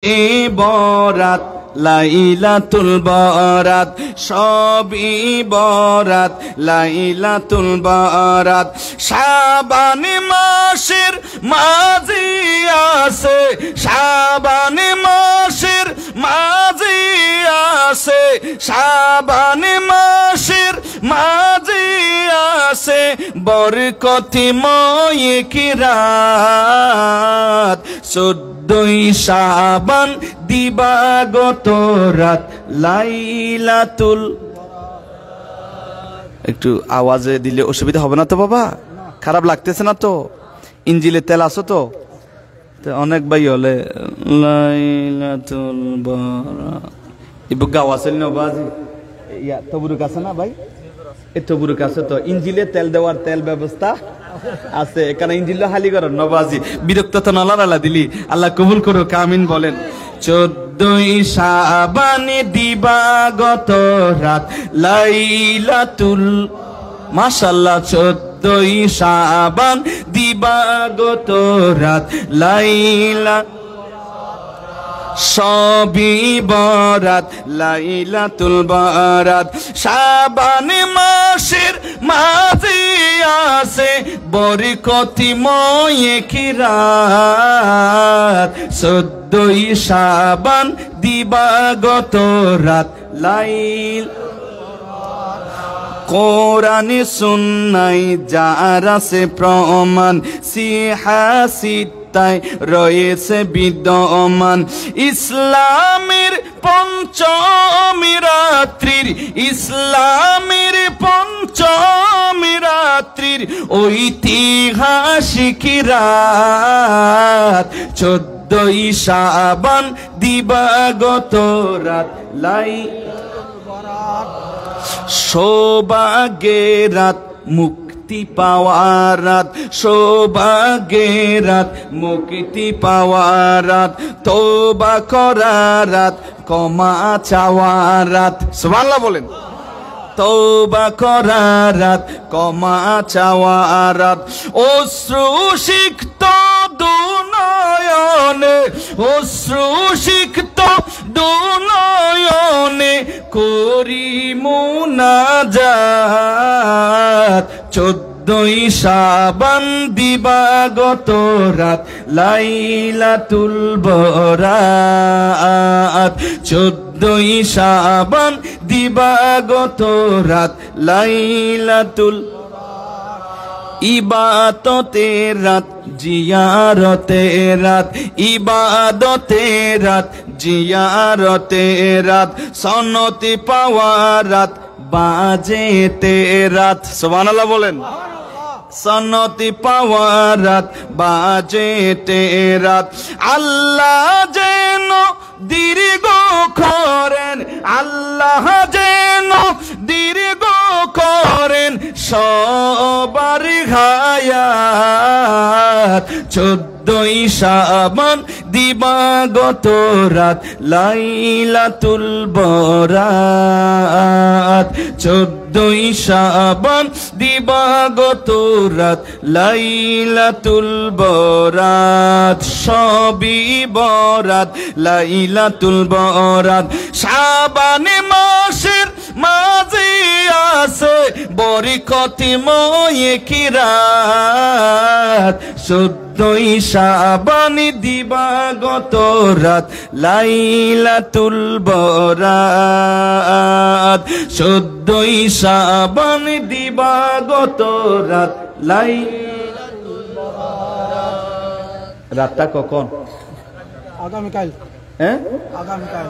বরাত লাইলাতুল বরাত সবই বরাত লাইলাতুল বরাত শাবান মাসের মাঝে আছে শাবান মাসের মাঝে আছে শাবান মাসের মাঝে আছে বরকতময় কি রাত 14 শাবান দিবাগত রাত লাইলাতুল। একটু আওয়াজে দিলে অসুবিধা হবে না তো বাবা? খারাপ লাগতেছে না তো? ইঞ্জিলে তেল আসো তো অনেক ভাই হলে লাইলাতুল বরাত ইবুক আওয়াজ না বাজি ইয়া তবুরুক আছে না ভাই? এই তবুরুক আছে তো ইঞ্জিলে তেল দেওয়ার তেল ব্যবস্থা আছে এখানে ইঞ্জিল হালি করেন নবাজি বিরক্ত তো নলারালা দিলি আল্লাহ কবুল করো আমিন বলেন। 14 শাবান দিবাগত রাত লাইলাতুল মাশাআল্লাহ 14 শাবান দিবাগত রাত লাইলা সবই বরাত লাইলাতুল বরাত শাবান মাসের মাঝে আছে বরকতময় কি রাত 14 শাবান দিবাগত রাত লাইল কোরআনে সুন্নাহ যার আছে প্রমাণ সিহাসিত তাই রয়েছে বিদ্যমান ইসলামের পঞ্চমী রাত্রির ইসলামের পঞ্চমী রাত্রির ঐতিহাসিক রাত 14 শাবান দিবাগত রাত সৌভাগ্যের রাত মুক্তি পাওয়ার রাত সৌভাগ্যের রাত মুক্তি পাওয়ার রাত তওবা করার রাত ক্ষমা চাওয়ার রাত সুবহানাল্লাহ বলেন। তওবা করার রাত ক্ষমা চাওয়ার রাত অশ্রু সিক্ত দুনয়নে অশ্রু সিক্ত দুনয়নে করি মুনাজাত 14 শাবান দিবাগত রাত লাইলাতুল বরাত 14 শাবান দিবাগত রাত লাইলাতুল ইবাদতের রাত জিয়ারতের রাত ইবাদতের রাত জিয়ারতের রাত সনতি পাওয়ার রাত বাজেতে রাত সুবহানাল্লাহ বলেন। সনতি পাওয়ার রাত বাজেতে রাত আল্লাহ যেন দীর্ঘ করেন আল্লাহ যেন দীর্ঘ করেন সবার হায়াত 14 শাবান দিবাগত রাত লাইলাতুল বরাত 14 শাবান দিবাগত রাত লাইলাতুল বরাত সবই বরাত লাইলাতুল বরাত শাবান মাসের মাঝে আছে বরকতময় কি রাত 14 শাবান দিবাগত রাত লাইলাতুল বরাত 14 শাবান দিবাগত রাত লাইলাতুল বরাত রাতটা কখন? আগামীকাল। হ্যাঁ আগামীকাল।